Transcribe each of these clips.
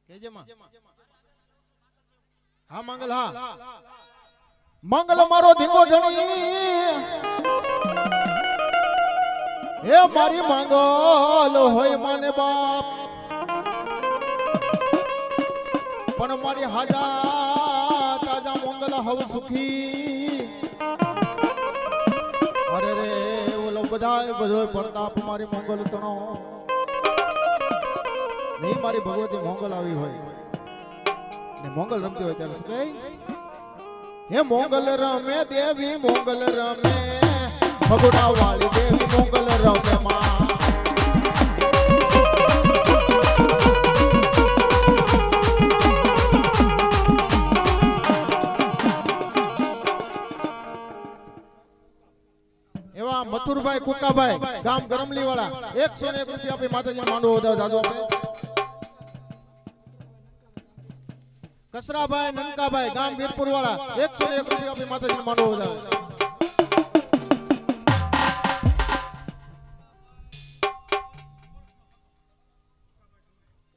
કેજે માં હા મંગલ હા મંગલ મારો ધીંગો ધણી હે મારી મંગલ હોય માને બાપ પણ મારી હાજા તાજા મંગલ હવ સુખી અરે રે ઓલો બધો પ્રતાપ મારી મંગલ તણો નહીં મારી ભગવતી મોંગલ આવી હોય ને મોંગલ રમતી હોય ત્યારે શું કહે હે મોંગલ રમે દેવી મોંગલ રમે ભગુડા વાળી દેવી મોંગલ રમે માં એવા મથુરભાઈ કુકાભાઈ ગામ ગરમલી વાળા 101 રૂપિયા આપી માતાજીને માંડવો વધાવ જાજો આપે કસરાભાઈ નનકાભાઈ ગામ વીરપુર વાળા 101 રૂપિયા આપી માતાજીને માંડવો વધાવ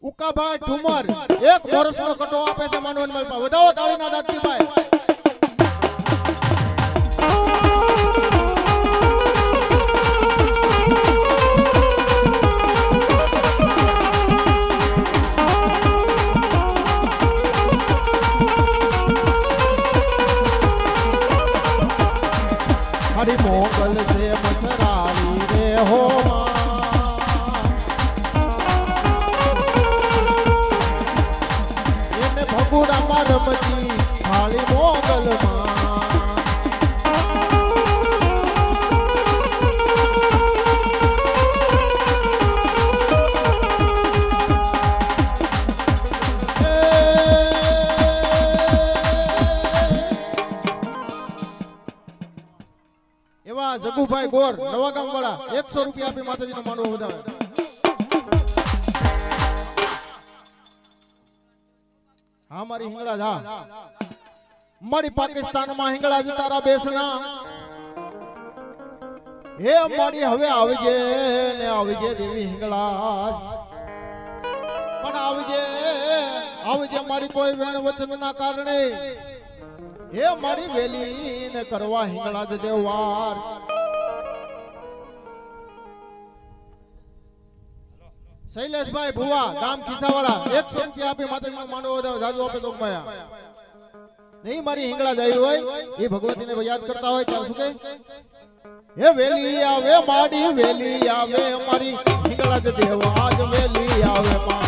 ઉકાભાઈ ઠુમર એક મોરસનો કટો આપે છે માંડવન મલપા વધાવો તાળીના દાતીભાઈ હરી મોગલ છે મથરાવી રે હો એને ભગુડા માં રમતી થાળી મોગલ એવા જગુભાઈ ગોર નવા ગામ વાળા 100 રૂપિયા આપી માતાજીનો માંડવો વધાવે હા મારી હિંગળા જા મારી પાકિસ્તાનમાં હિંગળા જ તારા બેસના હે મારી હવે આવજે ને આવજે દેવી હિંગળા પણ આવજે મારી કોઈ વેણ વચન ના કારણે હે મારી વેલી ને કરવા હિંગળા જ દેવાર શૈલેષભાઈ ભુવા ગામ ખિસાવાળા 100 રૂપિયા આપી માતાજીનો માંડવો વધાવ જાજુ આપે તો માયા નહીં મારી હિંગળા જાય હોય એ ભગવતીને યાદ કરતા હોય ત્યારે શું કહે હે વેલી આવે માડી વેલી આવે મારી હિંગળા જ દેવા આજ વેલી આવે માં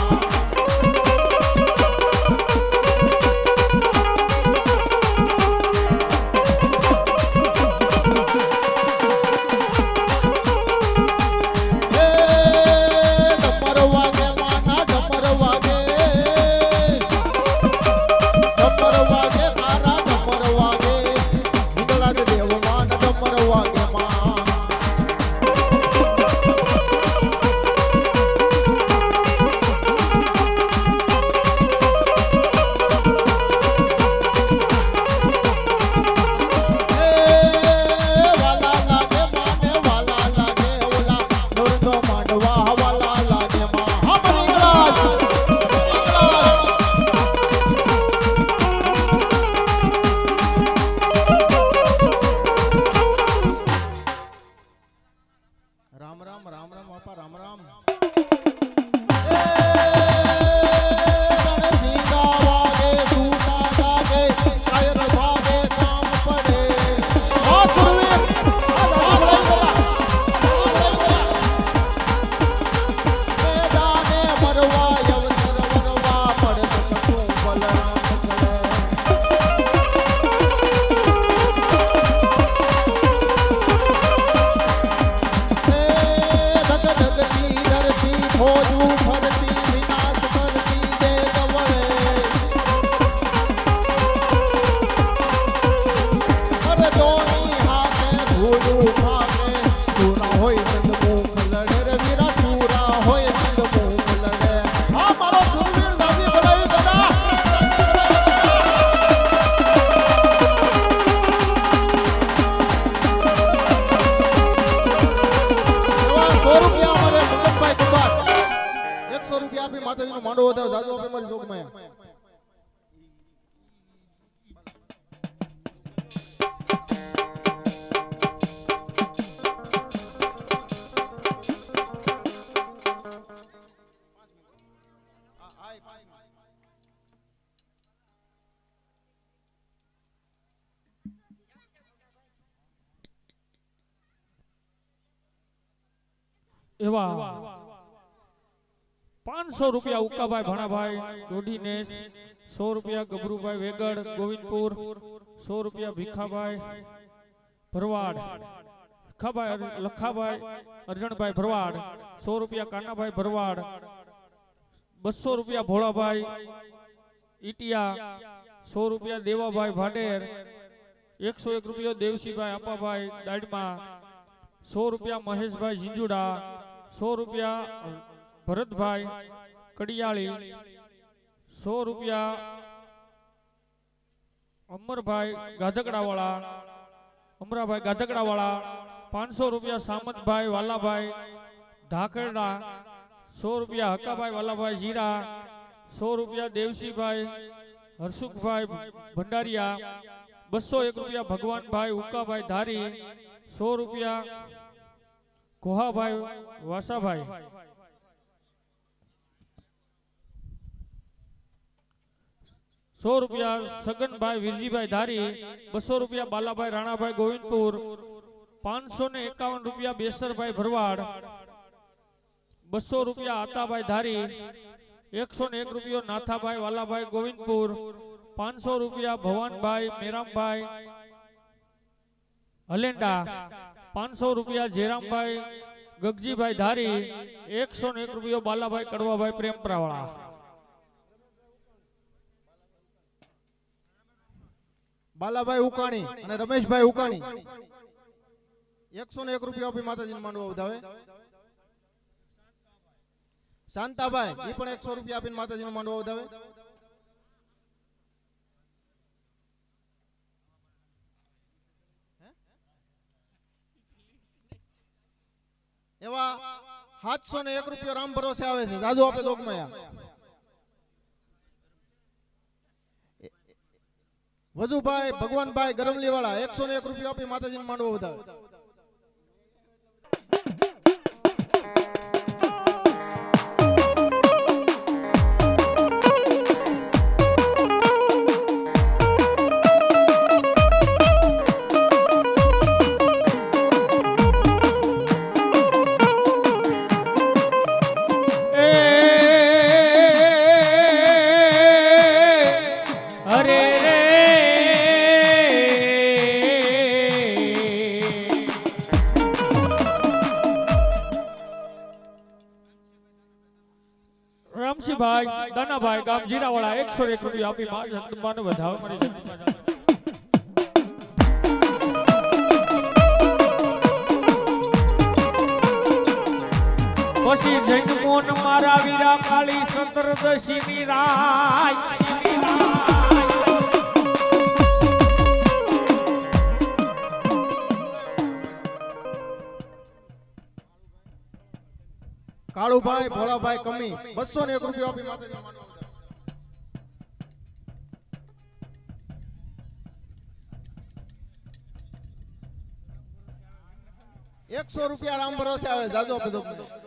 વધાવ જાદુ આપે મારી જોગમાયા એવા 500 રૂપિયા ઉકાભાઈ ભણાભાઈ ડોડીનેસ, 100 રૂપિયા ગભરુભાઈ વેગડ ગોવિંદપુર, 100 રૂપિયા ભીખાભાઈ ભરવાડ, લખાભાઈ અરજણભાઈ ભરવાડ, 100 રૂપિયા કાનાભાઈ ભરવાડ, 200 રૂપિયા ભોળાભાઈ ઈટિયા, 100 રૂપિયા દેવાભાઈ ભાડેર, 101 રૂપિયો દેવસીભાઈ આપાભાઈ દાડમાં, 100 રૂપિયા મહેશભાઈ ઝીંઝુડા, 100 રૂપિયા ભરતભાઈ કડિયાળી, 100 રૂપિયા અમરભાઈ ગાધકડાવાળા, અમરાભાઈ ગાધકડાવાળા, 500 રૂપિયા સામંતભાઈ વાલાભાઈ ઢાકરડા, 100 રૂપિયા હકાભાઈ વાલાભાઈ જીરા, 100 રૂપિયા દેવસીભાઈ હરસુખભાઈ ભંડારિયા, 201 રૂપિયા ભગવાનભાઈ ઉકાભાઈ ધારી, 100 રૂપિયા કોહાભાઈ વાસાભાઈ, 100 રૂપિયા સગનભાઈ વીરજીભાઈ ધારી, 200 રૂપિયા બાલાભાઈ રાણાભાઈ ગોવિંદપુર, 551 રૂપિયા બેસરભાઈ ભરવાડ, 200 રૂપિયા આતાભાઈ ધારી, 101 રૂપિયો નાથાભાઈ વાલાભાઈ ગોવિંદપુર, 500 રૂપિયા ભવાનભાઈ મેરામભાઈ હલેન્ડા, 500 રૂપિયા જેરામભાઈ ગગજીભાઈ ધારી, 101 રૂપિયો બાલાભાઈ કડવાભાઈ પ્રેમપરાવાળા. બાલાભાઈ ઉકાણી અને રમેશભાઈ ઉકાણી 101 રૂપિયા આપી માતાજીને માંડવો વધાવે. શાંતાભાઈ એ પણ 100 રૂપિયા આપીને માતાજીનો માંડવો વધાવે. એવા 701 રૂપિયા રામ ભરોસે આવે છે જાદુ આપે જોગમાયા. વજુભાઈ ભગવાનભાઈ ગરમલી વાળા 101 રૂપિયા આપી માતાજીને માંડવો વધાવે. રામસિંહભાઈ દાનાભાઈ ગામ જીરાવાળા 101 રૂપિયા આપી માં જગદંબાને વધાવે મારી જગદંબા. પછી જૈન મોન મારા વીરા કાળી સતરદશીની રાય કાળુભાઈ ભોળાભાઈ કમી 201 રૂપિયા આપી માતાજીને માંડવો વધાવે. 100 રૂપિયા રામ ભરોસે આવે જાદુ આપે જોગમાયા.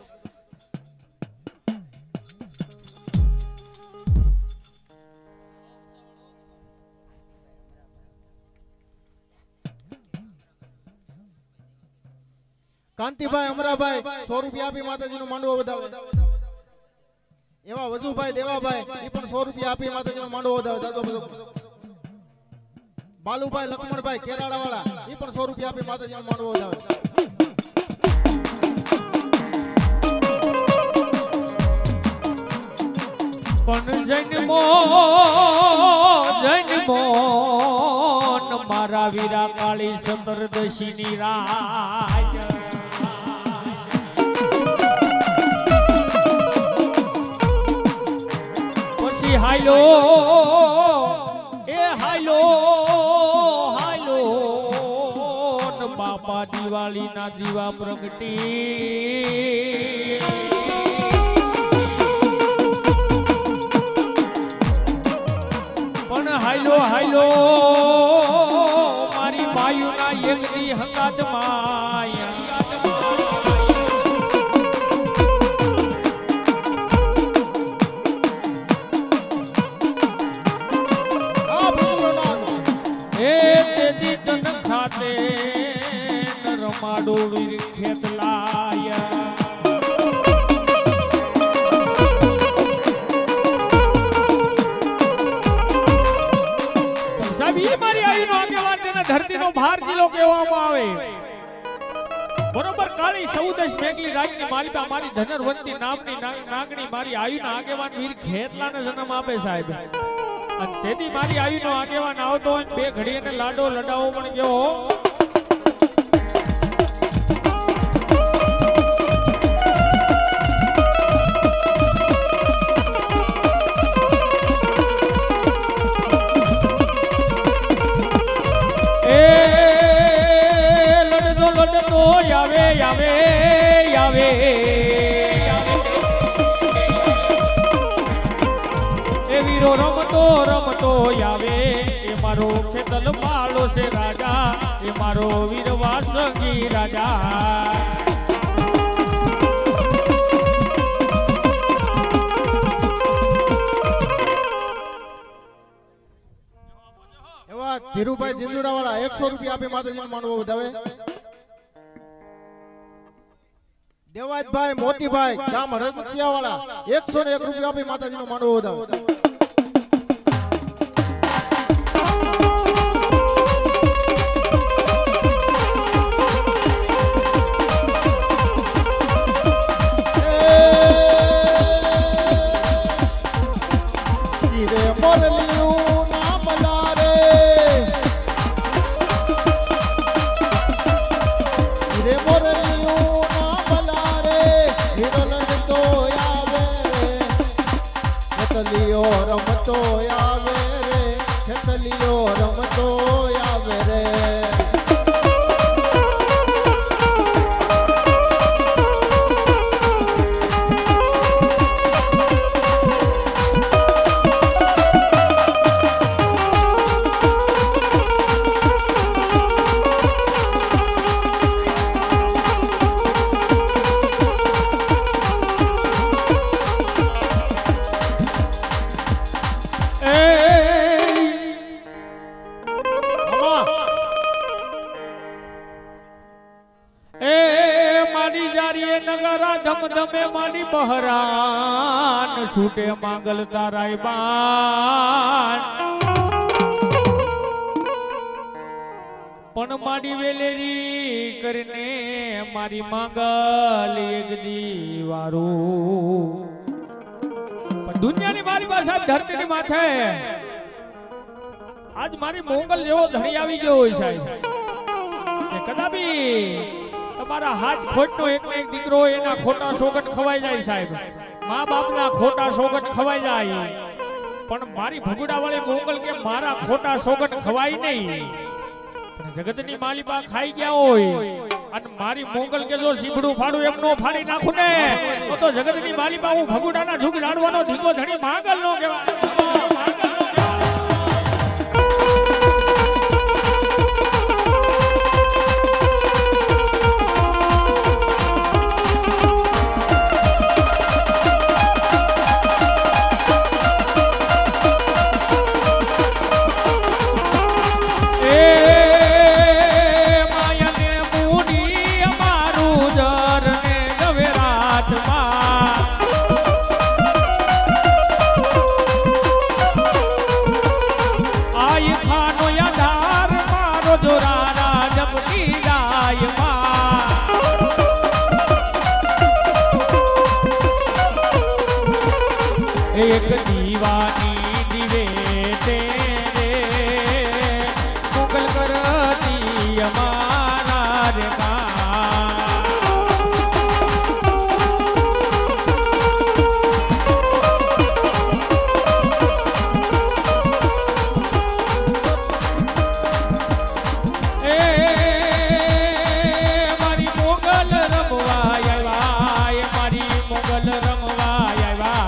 કાંતિભાઈ અમરાભાઈ 100 રૂપિયા આપી માતાજીનો માંડવો વધાવે. એવા વજુભાઈ દેવાભાઈ એ પણ 100 રૂપિયા આપી માતાજીનો માંડવો વધાવે જાદુ આપે જોગમાયા. બાલુભાઈ લક્ષ્મણભાઈ કેરાળાવાળા એ પણ 100 રૂપિયા આપી માતાજીનો માંડવો વધાવે. પણ જન્મો મારા વીરા કાળી સતરદશીની રાય પછી હાલો ન બાપા દિવાળી ના દીવા પ્રગટી યાદમાં આ ભૂતોના એ તેદી તન ખાતે રમાડો વીર ખેતલાયા ધરતીનો ભાર જિલ્લો કહેવામાં આવે બરોબર કાળી 14 મેઘલી રાજની માલિકા મારી ધનરવંતી નામની નાગણી મારી આયુના આગેવાન વીર ખેતલાને જન્મ આપે સાહેબ અને તેથી મારી આયુનો આગેવાન આવતો હોય બે ઘડી એને લાડો લડાવો પણ ગયો રમતો આવે એ મારો ખેતલ માલો છે રાજા એ મારો વીર વાસંગી રાજા એવા ધીરુભાઈ જીંદુડા વાળા 100 રૂપિયા આપી માતાજીનો માનવો વધાવે દેવાજભાઈ મોતીભાઈ ગામ હરદમતિયા વાળા 101 રૂપિયા આપી માતાજીનો માનવો વધાવે રમતો આવે રે ખેતલીઓ રમતો આવે રે ધમધમે મારી બહરાન છૂટે માંગલ તારાય બાણ પણ મારી વેલેરી કરીને મારી માંગલ એક દીવારું પણ દુનિયાની મારી પાસે ધરતીની માથે આજ મારી મોંગલ જેવો ધણી આવી ગયો હોય સાહેબ કદાપી તમારા હાથ ખોટનો એક ને એક દીકરો એના ખોટા સોગટ ખવાઈ જાય સાહેબ મા બાપના ખોટા સોગટ ખવાઈ જાય પણ મારી ભગુડા વાળી મોંગલ કે મારા ખોટા સોગટ ખવાય નહીં જગતની માલિકા ખાઈ ગયા હોય અને મારી મોંગલ કે જો સીભડું ફાડું એમ નો ફાડી નાખું ને તો જગતની માલિકા હું ભગુડાના ઝુક રાડવાનો ધીકો ધણી માંગલ નો કહેવાય એક દીવાની દિવે તેરે મુગલ કરતી અમારા રે મારી મોગલ રમવા આવ્યા મારી મોગલ રમવા આવ્યા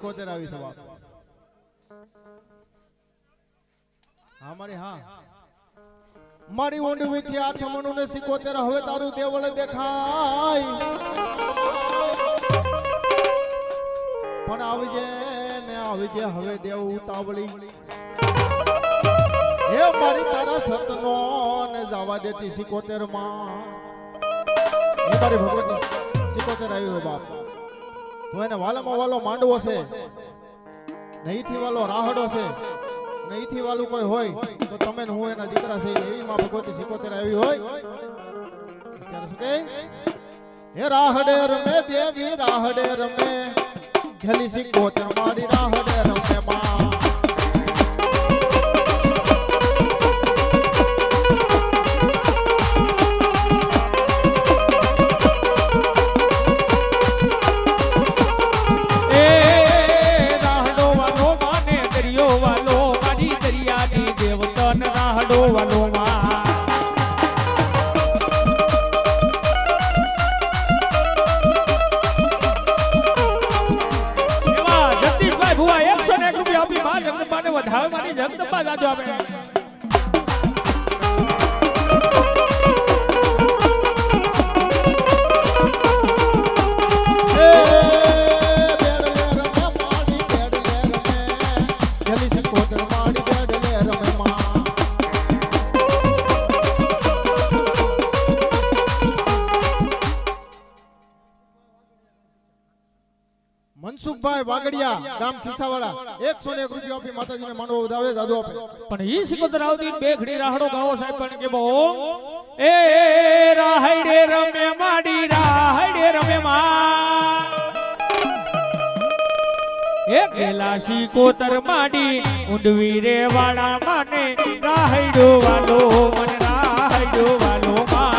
76 આવી છે બાપ. હા મારી હા મારી ઊંડવી થી આથમણું ને 76 હવે તારું દેવળ દેખાય પણ આવજે ને આવજે હવે દેવ ઉતાવળી હે મારી તારા સતનો ને જવા દેતી 76 માં એ મારી ભગવતી 76 આવી હોય બાપ. તો એને વાલામાં વાલો માંડવો છે નહીંથી વાલો રાહડો છે નહીંથી વાલું કોઈ હોય તો તમે હું એના દીકરા છે એવી માં ભગવતી 76 આવી હોય ત્યારે શું કહે હે રાહડે રમે દેવી રાહડે રમે ઘેલી 76 મારી રાહડે રમે માં. વધાવે મારી જગદંબા જાજો આપણે. મનસુખભાઈ વાગડિયા ગામ ખિસાવાડા 101 રૂપિયા આપી માતાજીને માંડવો વધાવે જાદુ આપે. પણ ઈ 76 આવતી બે ઘડી રાહડો ગાવો સાહેબ પણ કે બહુ એ રાહડે રમે માડી રાહડે રમે માં એ ગેલા 76 માડી ઊંડવી રે વાળા માને રાહડો વાલો મન રાહડો વાલો માં.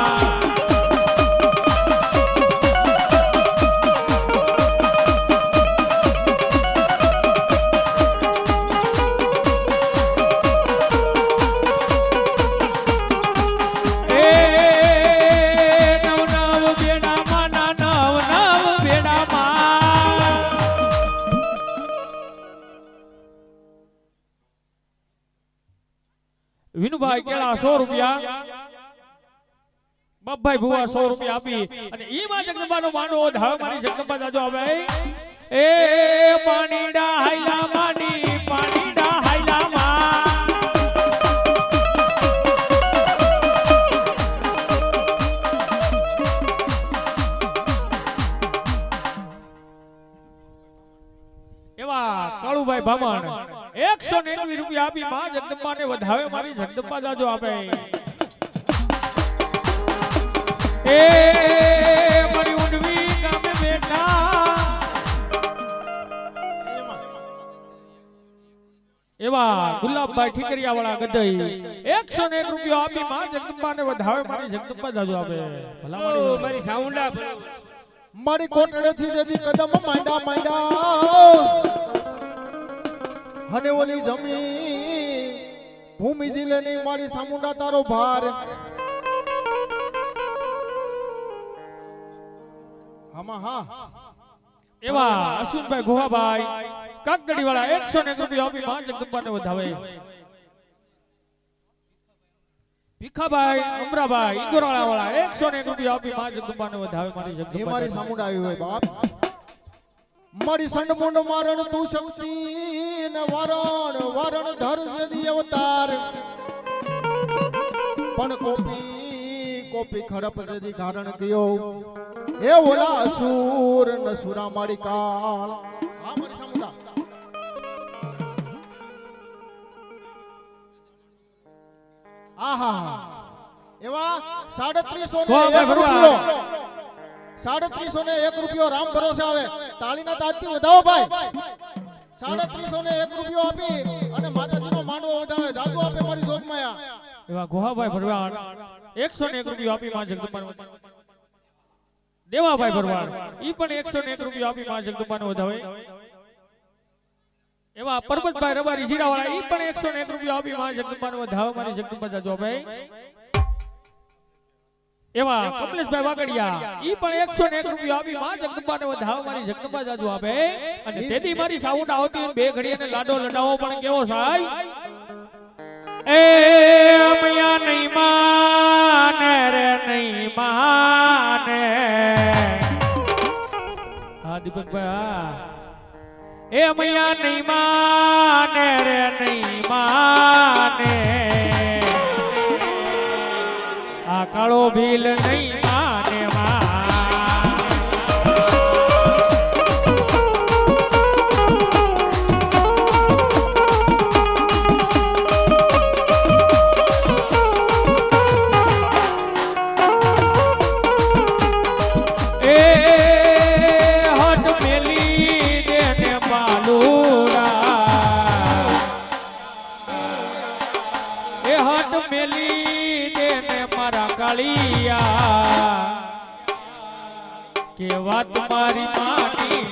વિનુભાઈ કેળા 100 રૂપિયા બબ્ભાઈ ભુવા 100 રૂપિયા આપી અને ઈ માં જગદંબાનો માંડવો ધાવ મારી જગદંબા જાજો આવે એ પાણીડા હાઈલા માની પાણીડા હાઈલા માં એવા કાળુભાઈ બામણ 191 રૂપિયા આપી માં જગદંબાને વધાવે મારી જગદંબા જાજો આપે. એ મારી ઊંડવી ગામે બેઠા એવા ગુલાબભાઈ ઠીકરિયા વાળા ગદઈ 101 રૂપિયા આપી માં જગદંબાને વધાવે મારી જગદંબા જાજો આપે. ભલા મારી સાઉન્ડા મારી કોટડેથી જદી કદમ માંડા માંડા અને ઓલી જમીન ભૂમિ જિલ્લાની મારી સામુંડા તારો ભાર આમાં હા એવા અશ્વિનભાઈ ગોહાભાઈ કાકડી વાળા 101 રૂપિયા આપી માં જગદંબાને વધાવે. ભીખાભાઈ અમરાભાઈ ઇંગોરાળા વાળા 101 રૂપિયા આપી માં જગદંબાને વધાવે મારી જગદંબા. એ મારી સામુંડા આવી હોય બાપ. મારી સંડમુંડ મારણ તું શક્તિ ને વારણ વારણ ધર જદી અવતાર પણ કોપી ખડપ જદી કારણ કયો એ ઓલા અસુર ન સુરા મારી કાળ. હા મારી સામુંડા આહા એવા 3701 રૂપિયો 3701 રૂપિયો રામ ભરોસે આવે. તાળીના તાજથી વધાવો ભાઈ. 3701 રૂપિયો આપી અને માતાજીનો માંડવો વધાવે જાદુ આપે મારી જોગમાયા. એવા ગોહાભાઈ ભરવાડ 101 રૂપિયો આપી માં જગદંબાને. દેવાભાઈ ભરવાડ ઈ પણ 101 રૂપિયો આપી માં જગદંબાને વધાવે. એવા પરબતભાઈ રબારી જીરાવાળા ઈ પણ 101 રૂપિયો આપી માં જગદંબાને વધાવે મારી જગદંબા જાજો ભાઈ. એવા કમલેશભાઈ વાગડિયા ઈ પણ 101 રૂપિયા આપી માં જગદંબાને વધાવે મારી જગદંબા જાજો આપે. અને તેથી મારી સાઉન્ડ આવતી હોય બે ઘડી અને લાડો લડાવો પણ કેવો સાહેબ એ અમયા નહીં માને રે નહીં માને હા દીપકભાઈ એ અમયા નહીં માને રે નહીં માને આ કાળો ભીલ નહીં માને કે વાત મારી માની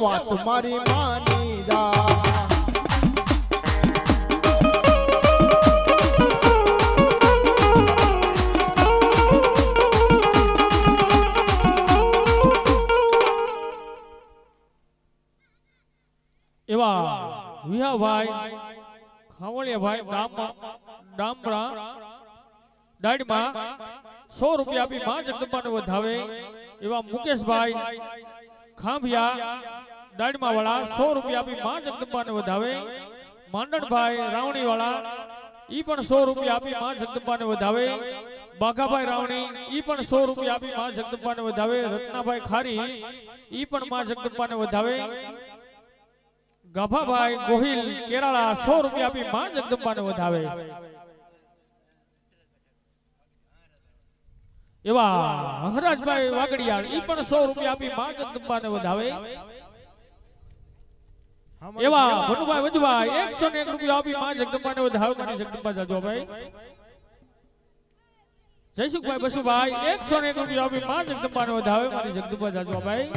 વાત મારી માની જા એવા વિહાભાઈ ખાવળિયાભાઈ ડામરા દાડમાં 100 રૂપિયા આપી માં જગદંબાને વધાવે એવા મુકેશભાઈ ખાંભિયા દાડમા વાળા 100 રૂપિયા આપી માં જગદંબાને વધાવે માંડણભાઈ રાવણી વાળા ઈ પણ 100 રૂપિયા આપી માં જગદંબાને વધાવે બાઘાભાઈ રાવણી ઈ પણ 100 રૂપિયા આપી માં જગદંબાને વધાવે રત્નાભાઈ ખારી ઈ પણ માં જગદંબાને વધાવે ગાભાભાઈ ગોહિલ કેરાળા 100 રૂપિયા આપી માં જગદંબાને વધાવે એવા હંગરાજભાઈ વાગડિયા ઈ પણ 100 રૂપિયા આપી માં જગદંબાને વધાવે એવા ભનુભાઈ વજભાઈ 101 રૂપિયા આપી માં જગદંબાને વધાવે મારી જગદંબા જાજો ભાઈ જયસુખભાઈ બસુભાઈ 101 રૂપિયા આપી માં જગદંબાને વધાવે મારી જગદંબા જાજો ભાઈ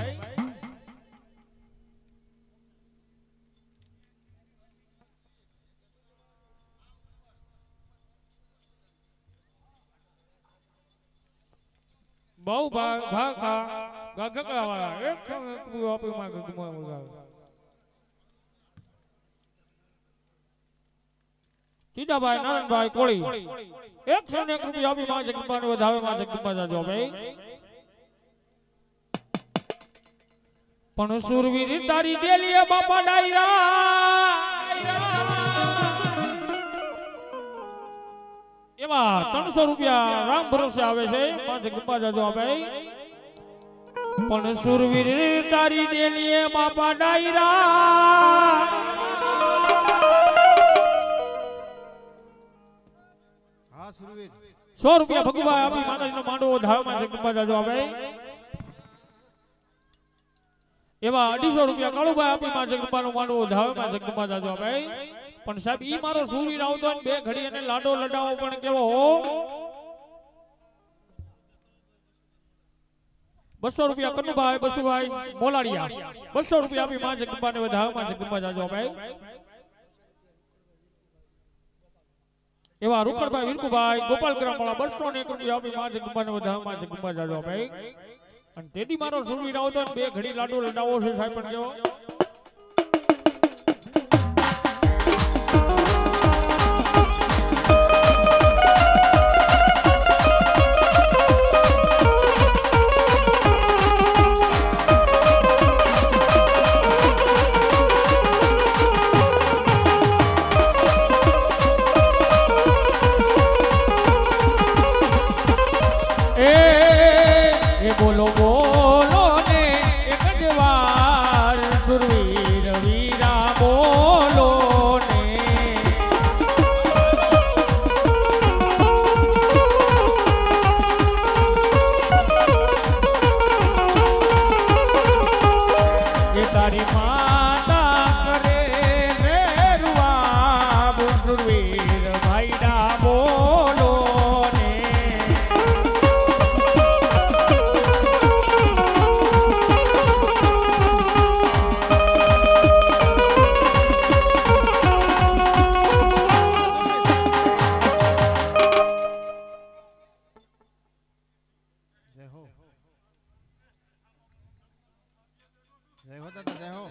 બહુ ભાગા ગાગા વાળા 101 રૂપિયા આપી માં જગદંબાને વધાવે ટીડાભાઈ નારાયણભાઈ કોળી 101 રૂપિયા આપી માં જગદંબાને વધાવે માં જગદંબા જાજો ભાઈ પણ સુરવીર તારી દેલીએ બાપા ડાયરા એવા 300 રૂપિયા રામ ભરોસે આવે છે માં જગદંબા જાજો ભાઈ પણ સુરવીર તારી દેલીએ બાપા ડાયરા હા સુરવીર 100 રૂપિયા ભગવાન આપી માતાજીનો માંડવો ધાવમાં જગદંબા જાજો ભાઈ એવા 250 રૂપિયા કાળુભાઈ આપી માં જગદંબાનો માંડવો ધાવમાં જગદંબા જાજો ભાઈ પણ સાહેબ ઈ મારો સુરવીર આવતો ને બે ઘડી અને લાડો લડાવો પણ કેવો હો 200 રૂપિયા કનુભાઈ બસુભાઈ મોલાડિયા 200 રૂપિયા આપી માં જગદંબાને વધાવમાં જગદંબા જાજો ભાઈ એવા રૂખડભાઈ વિરકુભાઈ ગોપાલગ્રામ વાળા 201 રૂપિયા આપી માં જગદંબાને વધાવમાં જગદંબા જાજો ભાઈ અને તેથી મારો સુરવીર આવતો ને બે ઘડી લાડો લડાવો છે સાહેબ પણ કેવો બોલો બોલો ને એક જ વાર જય હો દાદા જય હો.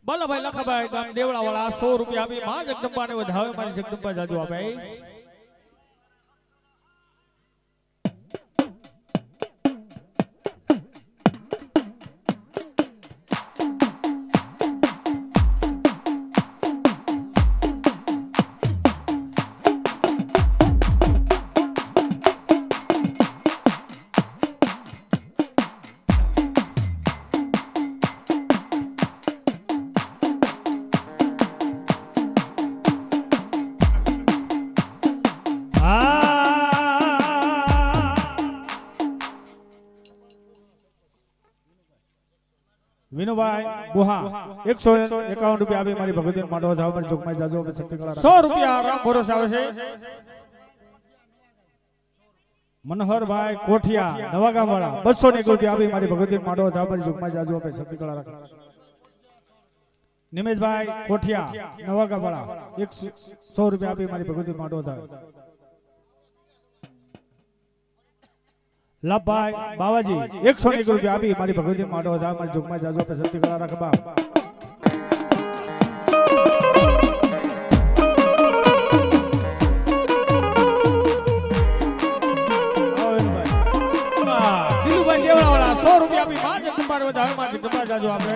બાલાભાઈ લખાભાઈ ગામ દેવળાવાળા 100 રૂપિયા આપી માં જગદંબાને વધાવે મારી જગદંબા જાજુ આપે. વિનુભાઈ બુહા 151 રૂપિયા આપી મારી ભગવતી માંડવા ધાવ પર જોગમાઈ જાજો હવે છત્તીકળા 100 રૂપિયા રામ ભરોસે આવે છે. મનોહરભાઈ કોઠિયા નવાગામ વાળા 201 રૂપિયા આપી મારી ભગવતી માંડવા ધાવ પર જોગમાઈ જાજો હવે છત્તીકળા રાખ. નિમેશભાઈ કોઠિયા નવાગામ વાળા 100 રૂપિયા આપી મારી ભગવતી માંડવા ધાવ. લાભભાઈ બાવાજી 101 રૂપિયા આપી મારી ભગવતી માંડવા ધાવ મારી જોગમાં જાજો આપે છત્તીકળા રાખબા. દિલુભાઈ દેવળાવાળા 100 રૂપિયા આપી માં જગદંબા ધાવ મારી જોગમાં જાજો આપે.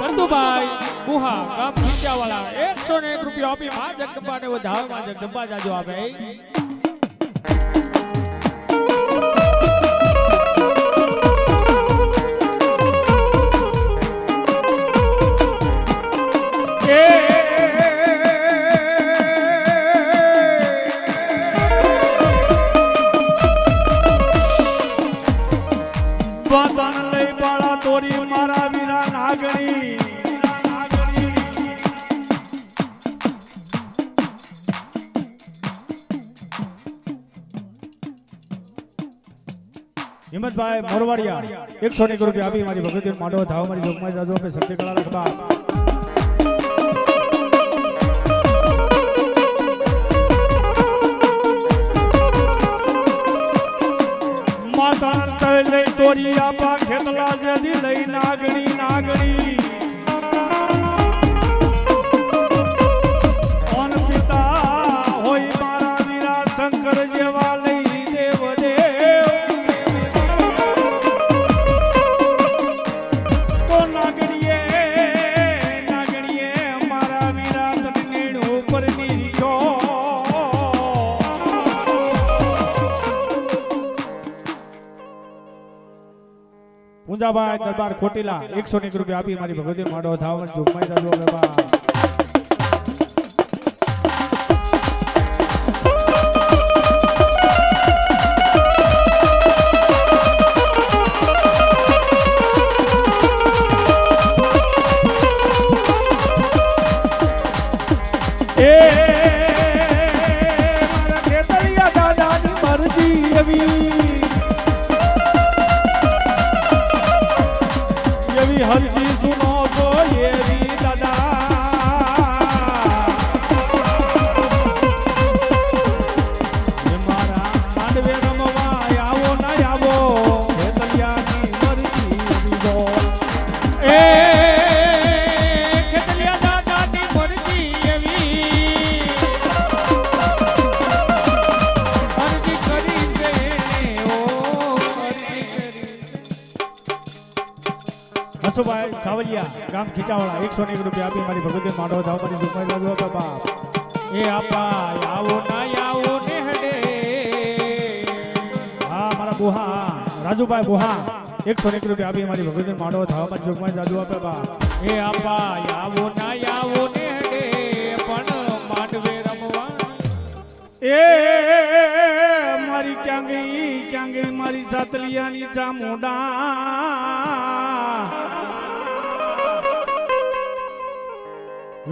સંતુભાઈ બુહા ગામ ખીચાવાળા 101 રૂપિયા આપી માં જગદંબાને વધાવે માં જગદંબા જાજો આપે. લઈ બાળા તોરી મારા વીરા નાગણી હિંમતભાઈ મોરવાડિયા 101 રૂપિયા આપી મારી ભગવતી માંડવા ધાવ મારી જોગમાં જાજો આપે છત્તીકળા રાખબા. માતા લઈ તોરી આપા ખેતલા જેદી લઈ નાગણી નાગણી ઓન પિતા હોય મારા વીરા શંકર જેવા લઈ દેવ દેવ તો નાગણીએ નાગણીએ મારા વીરા તટની ઉપર નીચો પૂંજાભાઈ દરબાર ખોટીલા 101 રૂપિયા આપી મારી ભગવતી માંડવા ધાવ જોગમાઈ જાજો લેવા. એ મારા ખેતરિયા દાદાની મરજી એવી હરજી સુનો તો એવી હસુભાઈ સાવલિયા ગામ ખીચાવાળા 101 રૂપિયા આપી મારી ભગવતી માંડો ધાવ મારી ઝુમાઈ લાગ્યો કે બાપ એ આપા આવો ના આવો ને હડે હા મારા બુહા રાજુભાઈ બુહા 101 રૂપિયા આપી મારી ભગવતી માંડો ધાવ મારી ઝુમાઈ જાદુ આપે બાપ એ આપા આવો ના આવો ને હડે પણ માંડવે રમવા એ મારી ક્યાં ગઈ મારી સાતલિયાની ચામુંડા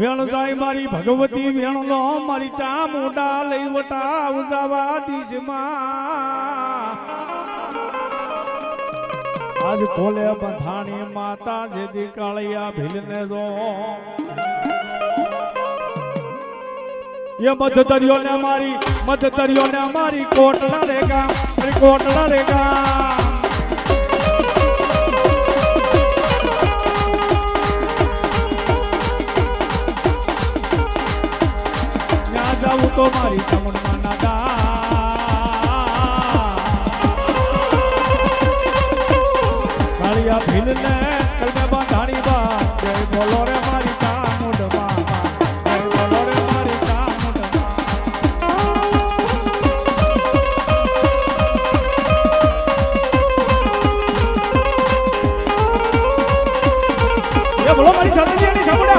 વેણ જાય મારી ભગવતી વેણ લો મારી ચામુંડા લઈ વટા ઉજાવા દિશમાં આજ ખોલે બંધાણી માતા જેદી કાળિયા ભીલને જો ये मध्य दरियो ने हमारी कोटला रेगा यहाँ जाऊँ तो मारी चमुन माना कालिया भील ने कल में बांधानी बात जय बोलो रे मारी चामुंड मामा जय बोलो रे मारी चामुंड ये बोलो मारी चामुंड नहीं चामुंड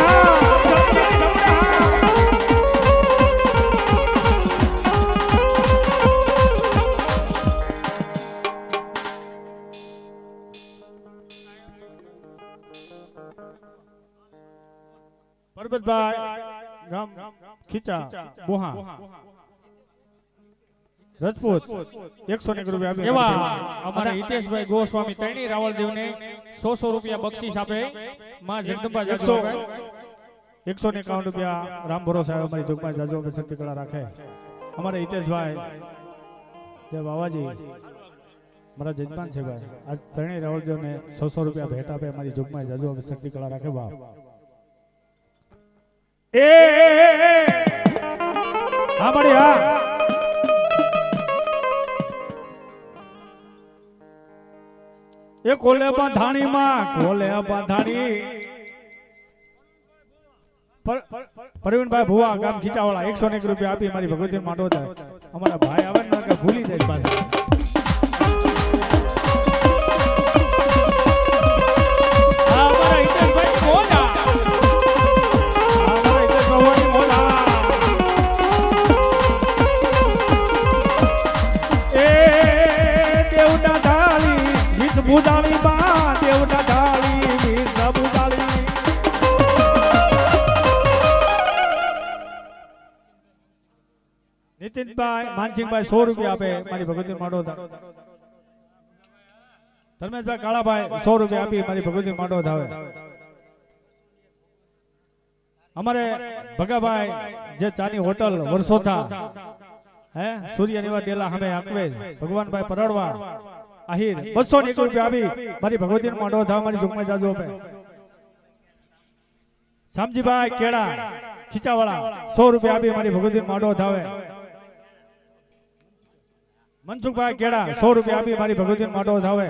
પરબતભાઈ ગામ ખીચા બોહા રાજપૂત 101 રૂપિયા આપે એવા અમારા હિતેશભાઈ ગોસ્વામી તૈણી રાવળદેવને 100 રૂપિયા બક્ષિસ આપે માં જગદંબા 151 રૂપિયા રામ ભરોસે અમારી જોગમાં જાજો કે શક્તિ કળા રાખે અમારા હિતેશભાઈ જે બાવાજી મારા જજમાન છે ભાઈ આજ તૈણી રાવળદેવને 100 રૂપિયા ભેટ આપે અમારી જોગમાં જાજો કે શક્તિ કળા રાખે બાપ हाँ बड़ी हाँ ये कोले बांधानी परवीन भाई भुआ गाम खींचावाला 101 રૂપિયા આપી મારી ભગવતી માંડો થાય અમારા ભાઈ આવે ને કે ભૂલી જાય પાછા અમારા હિતેશભાઈ કોના बुदाली बा देवटा ढाली वीर बुदाली नितिनभाई मानसिंहभाई 100 રૂપિયા આપે મારી ભગવતી માંડો થાય ધર્મેશભાઈ કાળાભાઈ 100 રૂપિયા આપી મારી ભગવતી માંડો થાય અમારે ભગાભાઈ જે ચાની હોટલ વર્ષોથા હે સૂર્ય નિવા ડેલા સામે આકવેજ ભગવાનભાઈ પરડવા આહિર 201 રૂપિયા આપી મારી ભગવતી માંડો થાવ મારી જોગમાં જાજો આપે શામજીભાઈ કેડા ખીચાવાળા 100 રૂપિયા આપી મારી ભગવતી માંડો થાવે મનસુખભાઈ કેડા 100 રૂપિયા આપી મારી ભગવતી માંડો થાવે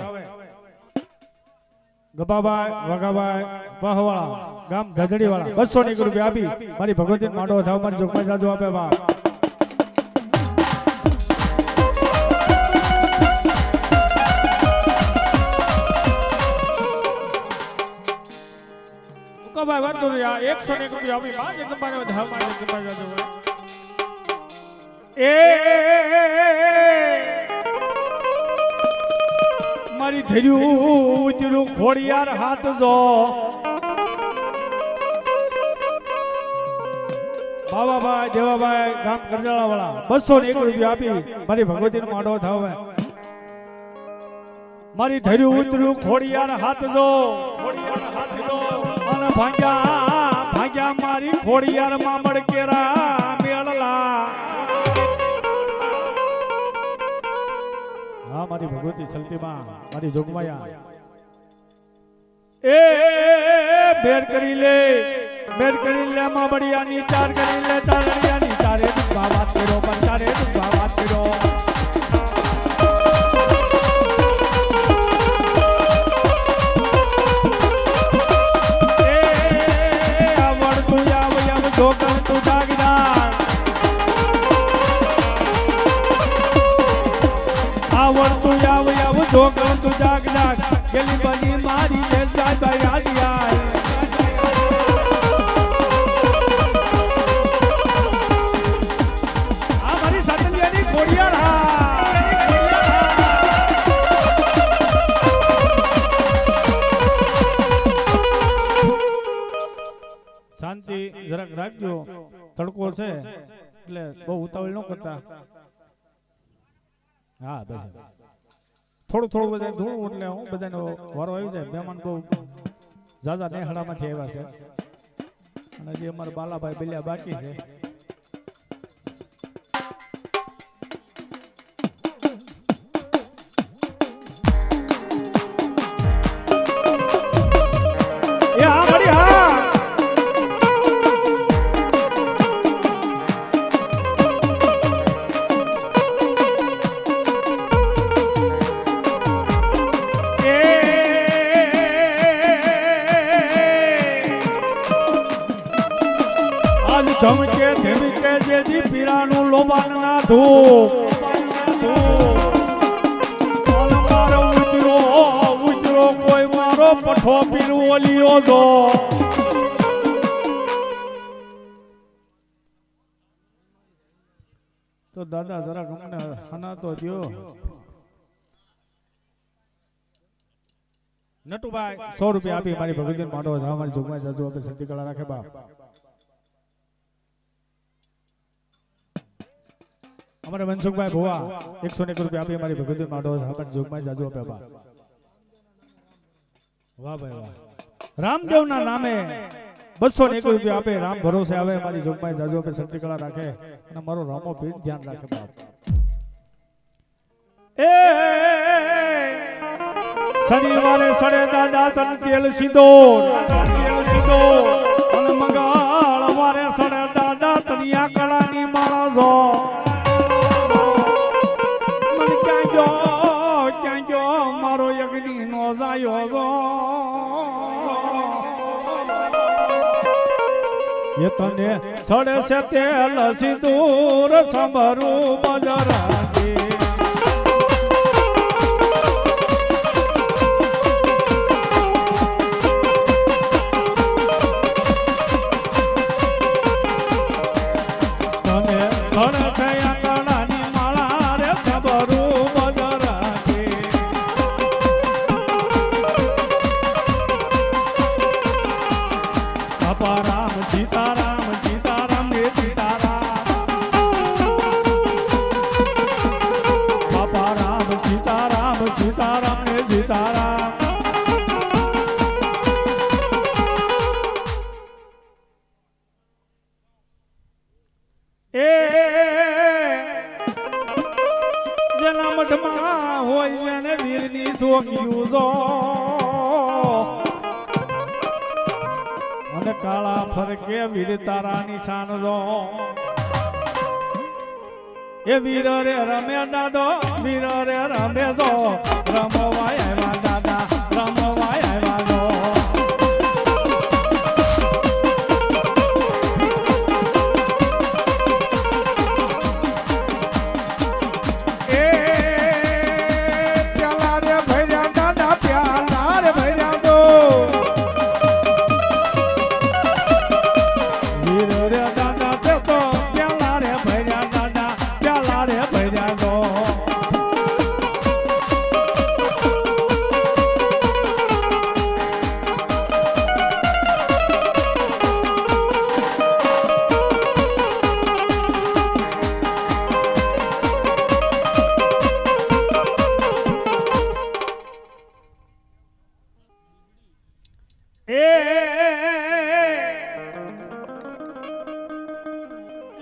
ગબાભાઈ વગાભાઈ પહવાળા ગામ ધજડીવાળા 201 રૂપિયા આપી મારી ભગવતી માંડો થાવ મારી જોગમાં જાજો આપે બાપ ભાઈ વાંધો નહીં 101 રૂપિયા આપી માં જગદંબાને ધાવ માં જગદંબા જાજો એ મારી ધર્યું ઉતરું ખોડિયાર હાથ જો બાબાભાઈ દેવાભાઈ ગામ કરજાળા વાળા 201 રૂપિયા આપી મારી ભગવતી નો માંડો થાવ મારી ધર્યું ઉતરું ખોડિયાર હાથ જો અને ભાગ્યા મારી ખોડિયાર માં મડકેરા મેળલા હા મારી ભગવતી સલતીમાં મારી જોગમાયા એ બેર કરી લે માં બડિયાની ચાર કરી લે ચારડિયાની ચારે દુખા વાત કરો પણ ચારે દુખા વાત કરો છોકરો તું જાગ જાગ ગેલી બની મારી તે જાય યાદ આય આ મારી સાતલિયાની કોડિયાર શાંતિ જરાક રાખજો તડકો છે એટલે બહુ ઉતાવળ ન કરતા હા બસ થોડું થોડું બધા ધૂણું એટલે હું બધાનો વારો આવી જાય મહેમાન બહુ ઝાઝા નેહડામાંથી આવ્યા છે અને હજી અમારા બાલાભાઈ બિલ્યા બાકી છે ધમકે ધમકે જેજી પીરાનું લોબાન ના ધૂપ મારો ઉતરો કોઈ મારો પઠો પીરું ઓલિયો દો તો દાદા જરા ગમને હના તો દ્યો નટુભાઈ 100 રૂપિયા આપી મારી ભગવતી માંડો મારી જોગમાં જાજુ આપણે સંતિ કળા રાખે બાપ અમારે મનસુખભાઈ ભુવા 101 રૂપિયા આપી મારી ભગવતી માંડો આપણે જોગમાં જાજુ આપે બાપ વાહ ભાઈ વાહ રામદેવના નામે 201 રૂપિયા આપે રામ ભરોસે આવે મારી જોગમાં જાજુ આપે સંતિ કળા રાખે અને મારો રામો પીર ધ્યાન રાખે બાપ એ શનિવારે સડે દાદા તન તેલ સિંદૂર અને મંગળવારે સડે દાદા તનિયા કળાની માળા જો મન ક્યાં ગયો મારો યજ્ઞી નો જાયો જો એ તને સડે છે તેલ સિંદૂર સંભરું બજરાજી અને કાળા ફરકે વીર તારા નિશાન જો એ વીર રે રમે દાદો વીર રે રમે જો રમવાય આવ્યા દાદા રમવાય આવ્યા જો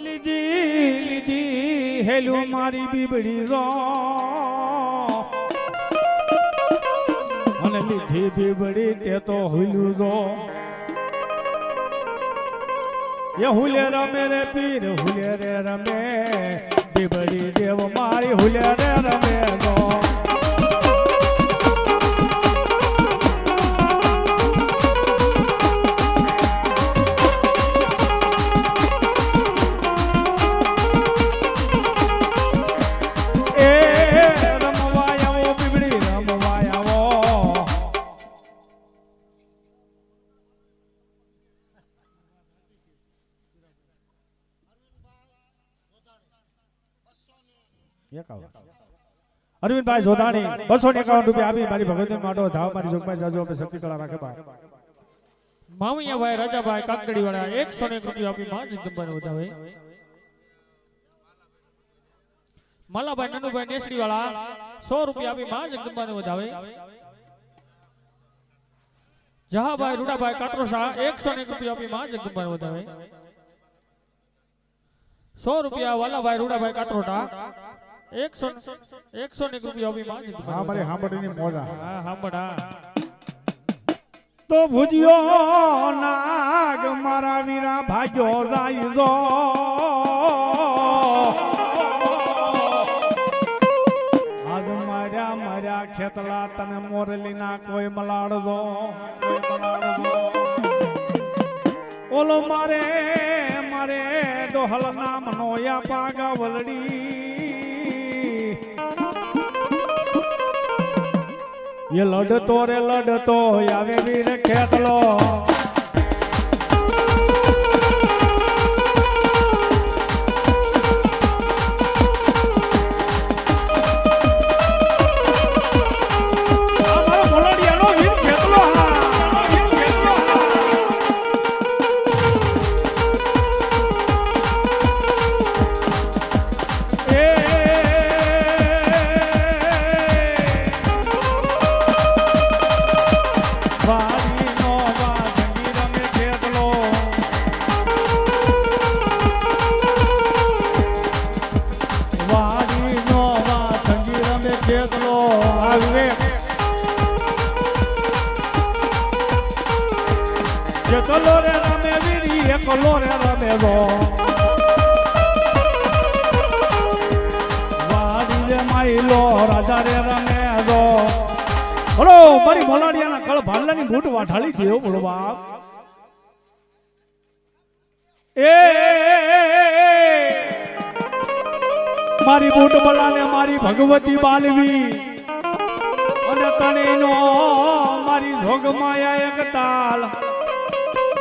લીધી હેલું મારી બીબડી જો અને લીધી બીબડી તે તો હુલ્યું જો એ હુલે રમે રે પીર હુલે રે રમે બીબડી દેવ મારી હુલે રે રમે જો રમવાય આવો બીબડી રમો અરવિંદભાઈ જોધાણી 251 રૂપિયા આપી મારી ભગવતી માટો ધાવ મારી જોગમાં જાજો આપે શક્તિ કળા રાખે બા માવૈયાભાઈ રાજાભાઈ કાકડી વાળા 101 રૂપિયા આપી માં જગદંબાને વધાવે માલાભાઈ નનુભાઈ નેસડી વાળા 100 રૂપિયા આપી માં જગદંબાને વધાવે જહાભાઈ રૂડાભાઈ કાત્રોસા 101 રૂપિયા આપી માં જગદંબાને વધાવે 100 રૂપિયા વાલાભાઈ રૂડાભાઈ કાત્રોટા 101 રૂપિયા આપી માં જગદંબાને હા મારી હાંભળીની મોજા હા હાંભળા તો ભુજ્યો નાગ મારા વીરા ભાગ્યો જાય જો આજ માર્યા ખેતલા તને મોરલીના કોઈ મલાડજો ઓલો મારે ડોહલ નામ નોયા પાગા વલડી ये लड़तो रे लड़तो आवे वीर खेतलो Colore rame viri e colore rame go Vadi de mailo raja re rame go Hello mari મોલાડિયાના કળ ભાલલાની બૂટ વાઠાળી દેવ બોલો બાપ એ મારી બૂટ બલાને મારી ભગવતી બાલવી અને તણીનો મારી જોગમાયા એક તાલ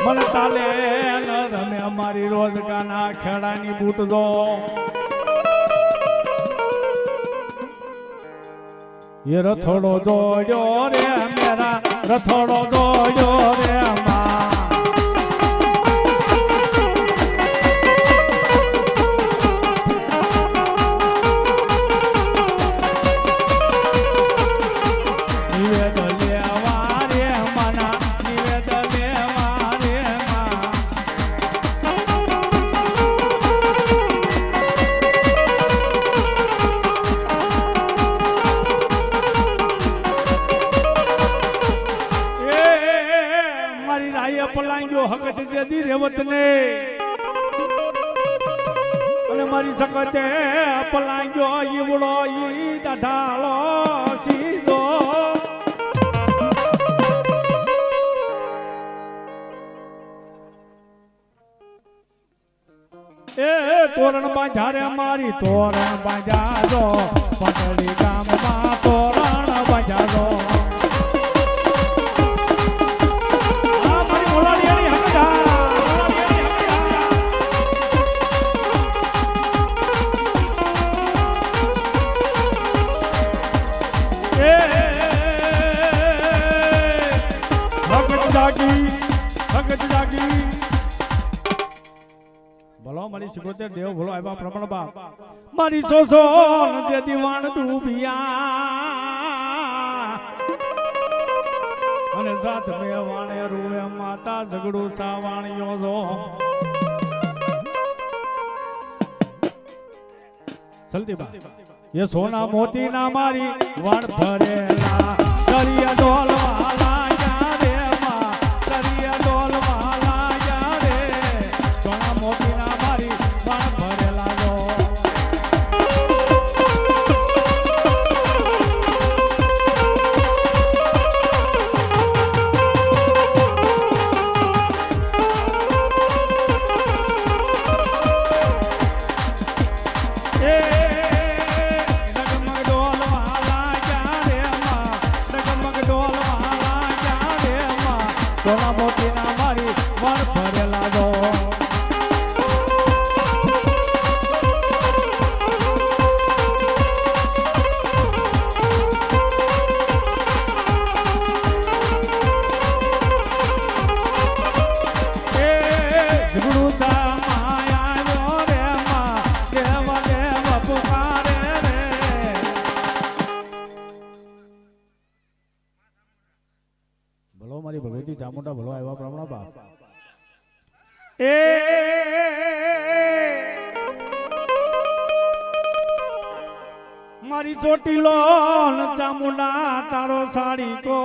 मन ताले न रमे हमारी रोज गाना खेड़ानी बूट दो ये रथोड़ो दो रे मेरा रथोड़ो दो रे माँ હકત જેદી રેવત ને અને મારી સકતે પલાંગ્યો ઈવડો ઈ દાઢાળો સીજો એ તોરણ બાંધ્યા રે મારી તોરણ બાંધ્યા દો પટડી ગામમાં તોરણ બાંધ્યા દો ભલો મારી સિકોતેર દેવ ભલો આવ્યા પ્રમાણ બાપ મારી સોસો જે દીવાણ ડૂબિયા અને સાથ મે વાણે રૂવે માતા ઝઘડું સાવાણિયો જો જલ્દી બા ये सोना मोती ना मारी वण भरेला दरिया डोल वाला या रे मां दरिया डोल वाला या रे सोना मोती ना मारी वण भरेला गो ભલો મારી ભગવતી ચામુંડા ભલો આવ્યા પ્રમાણ બાપ એ મારી ચોટીલો ન ચામુંડા તારો સાડી કો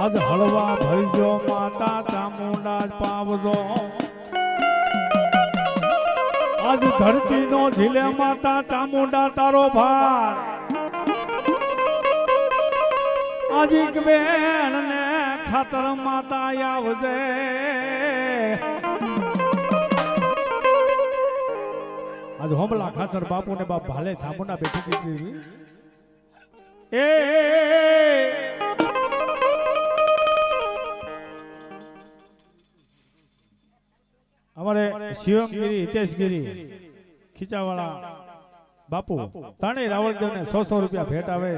આજ હળવા ભરજો માતા ચામુંડા પાવજો આજ ધરતી નો ઝીલે માતા ચામુંડા તારો ભાર આજી બેન ને ખાતર માતા આવજે આજ હોમલા ખાચર બાપુ ને બાપ ભાલે ચામુંડા બેઠી દીધી એ અમારે શિવમગીરી હિતેશગીરી ખીચાવાળા બાપુ ત્રણેય રાવળદેવ ને 100 રૂપિયા ભેટ આવે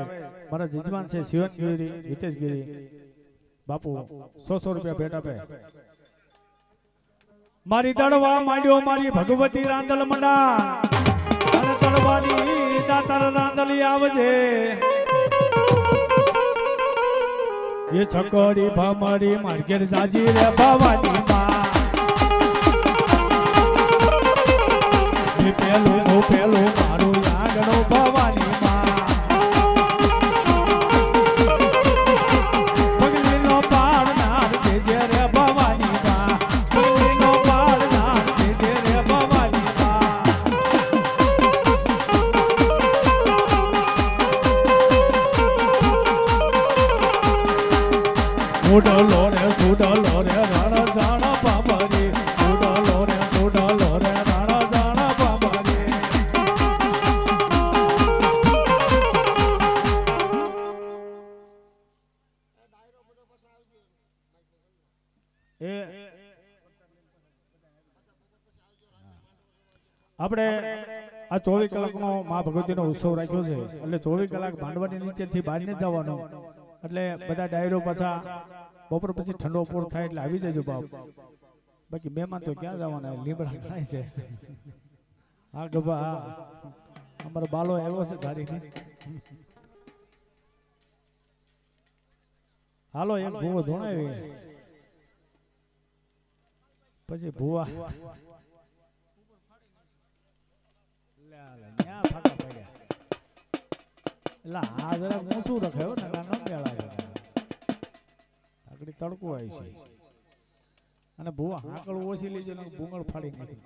મારા જજમાન છે શિવમગીરી હિતેશગીરી બાપુ 100 રૂપિયા ભેટ આપે મારી દડવા માંડ્યો મારી ભગવતી રાંદલ મંડા અને દડવાની દાતાર રાંદલી આવજે એ છકડી ભમરી માર્કેટ જાજી રે ભવાની માં પેલું મારું આગળ ભવાની માં પગલીનો પાડનાર જે રે ભવાની માં પગલીનો પાડનાર જે રે ભવાની માં ઉડલો રે સુડલો રે રણ જાણ પાપરી ઉડલો રે સુડલો રે આપણે આ 24 કલાકનો મા ભગવતીનો ઉત્સવ રાખ્યો છે એટલે 24 કલાક માંડવાની નીચેથી બહાર ન જવાનું એટલે બધા ડાયરો પાછા બપોર પછી ઠંડો પૂર થાય એટલે આવી જજો બાપ બાકી મહેમાન તો ક્યાં જવાના લીમડા ખાય છે હા ગભા હા અમારો બાલો આવ્યો છે ધારીથી હાલો એક ભૂવો ધોણાવી પછી ભૂવા તડકો આવી છે અને ભૂવા હાકળ ઓછી લેજો ભૂંગળ ફાડી નાખી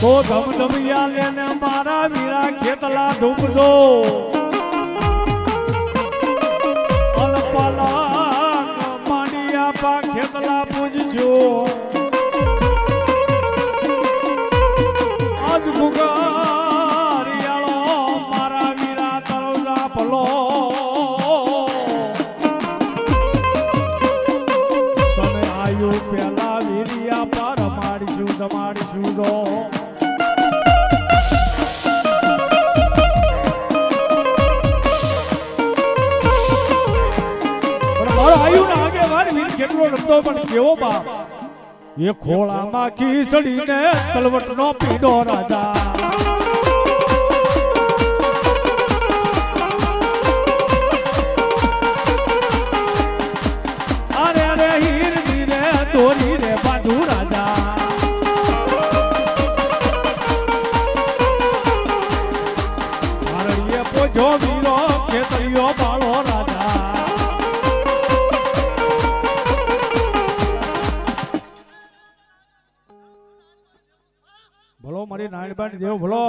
તો ધમધમિયા લેને મારા વીરા ખેતલા ધૂપજો અલપલા માડિયા પા ખેતલા પૂજજો આજ ગુગારિયાળો મારા વીરા તળજા ભલો તને આયુ પેલા વીરિયા પર માડીશું જો કેટલો રમતો પણ કેવો બાપ એ ખોળામાં ખીચડીને તલવટનો પીડો રાજા અરે અરે હીરની રે દોરી રે બાંધુ રાજા ભારણીએ પોજો વીરો ખેતરીઓ બાળો રાજા ભલો મારી નાનબાણ દેવ ભલો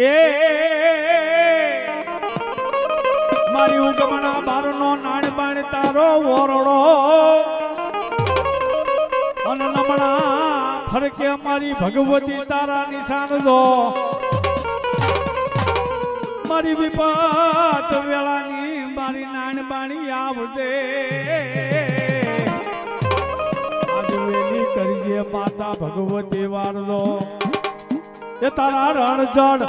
એ મારી ઉગમણા બારનો નાનબાણ તારો ઓરડો અને નમણા ફરકે મારી ભગવતી તારા નિશાન જો મારી વિપત વેળાની મારી નાનબાણ રાણી આવશે આજ વેલી કરજે માતા ભગવતી વારજો એ તારા રણજણ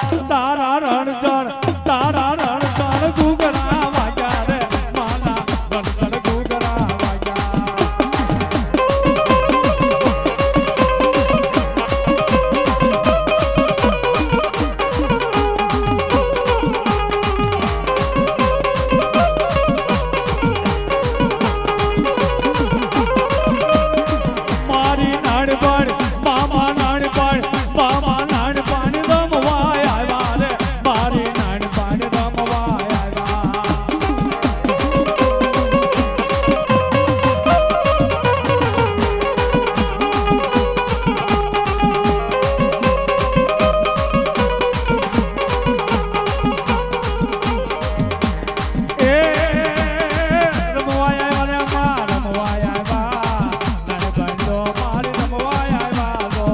ગુગરા વાગ્યા રે માના રણજણ ગુગરા વાગ્યા મારી નાનપણ મામા નાનપણ બાબા નાનપણ રમવાય આવ્યા રે મારી નાનપણ રમવાય આવ્યા એ રમવાય આવ્યા રે મા રમવાય આવ્યા નાનપણ તો મારી રમવાય આવ્યા તો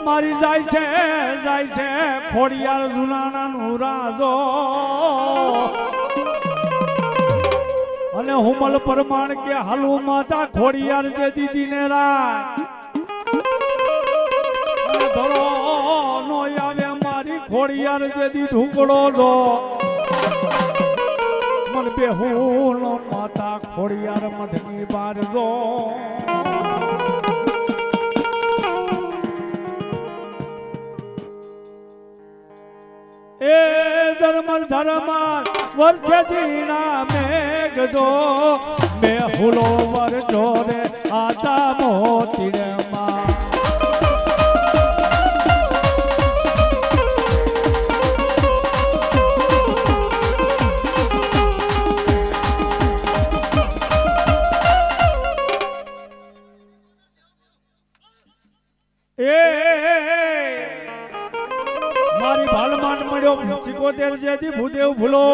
મારી જાય છે ખોડિયાર જુનાણાનું રાજો અને હુમલ પ્રમાણ કે હાલુ માતા ખોડિયાર જે દીદી ને અને ધરો નો આવે મારી ખોડિયાર જે દી ઢુકડો જો મન બેહુલ માતા ખોડિયાર મઢની બાર જો એ ધર્મર વર્ષથી ના મેઘજો મેં હુલો વરજો રે આતા મોતી રે માં મારી ભાલમાન મળ્યો 75 જેથી ભૂદેવ ભૂલો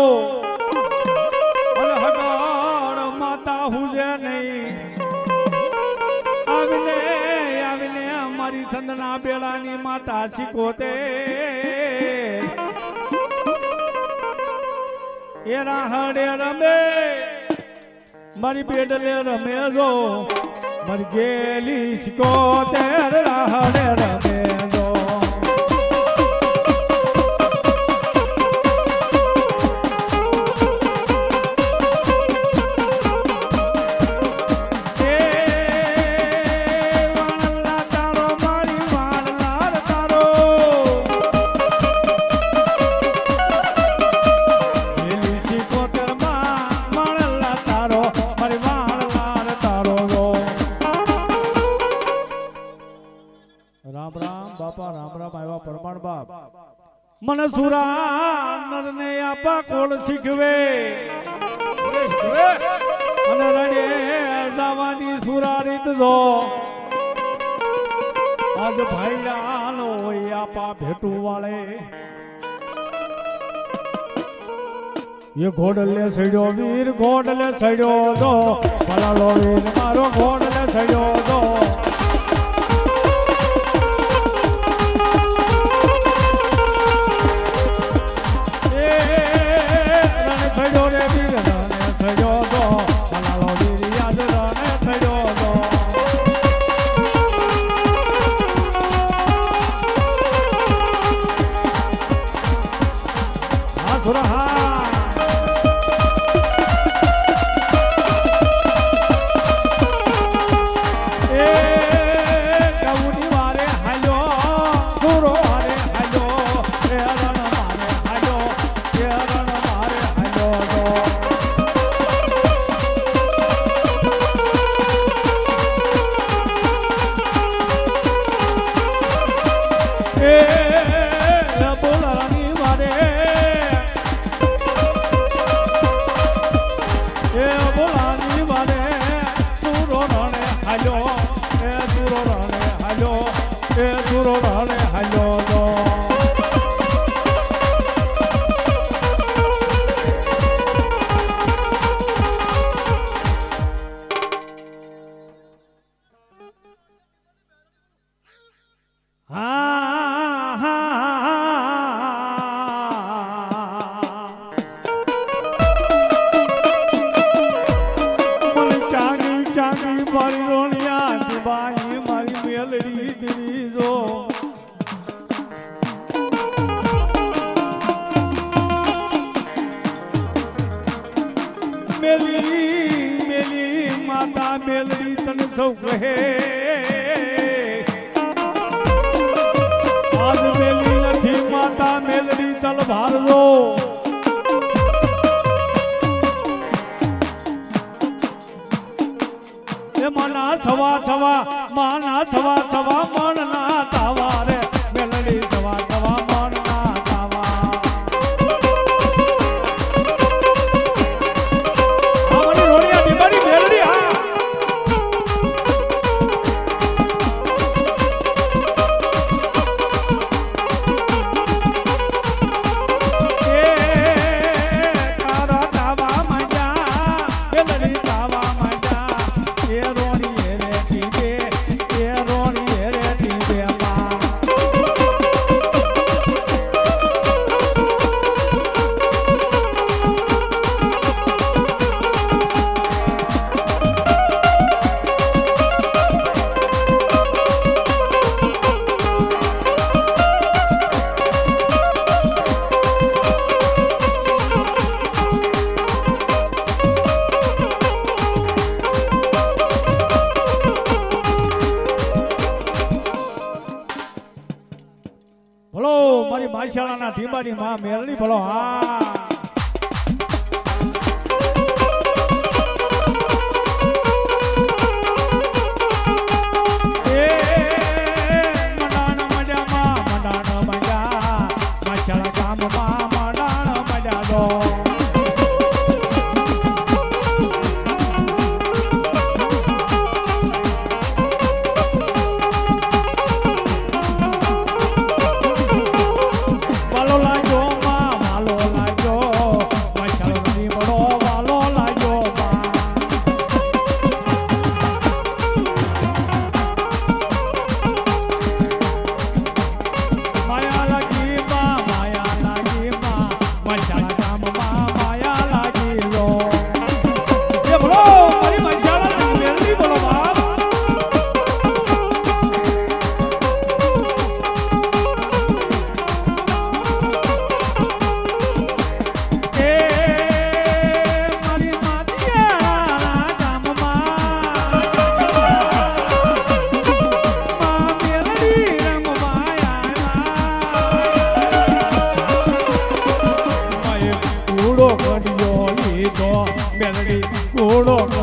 અને હગાડ માતા હુજે નહીં આવીને અમારી સંદના બેડાની માતા 75 એ રાહડે રમે મારી બેડલે રમે જો મારી ગેલી 75 રાહડે રમે જો मन सुरा नरने आपा कोल शिकवे मन रडे जावानी सुरा रीत जो आज भाई लालो आपा भेटू वाले ये घोड़ले सड़ो वीर घोड़ले सड़ो दो भला लो वीर मारो घोड़ले सड़ो दो Yeah. મેલી મેલી માતા મેલડી તને સૌ કહે આજ મેલી નથી માતા મેલડી તલવાર લો એ મના છવા છવા માના છવા છવા મનના તાવા રે મેલડી છવા છવા મનના તાવા અમારી રોડિયા બીમારી મેલડી હા ભલો મારી માશાળાના ઢીબાની માં મેલડી ભલો હા એ મંડાણ મજામાં મંડાણ મજા માશાળા ગામમાં મંડાણ મજા દો ઘોડો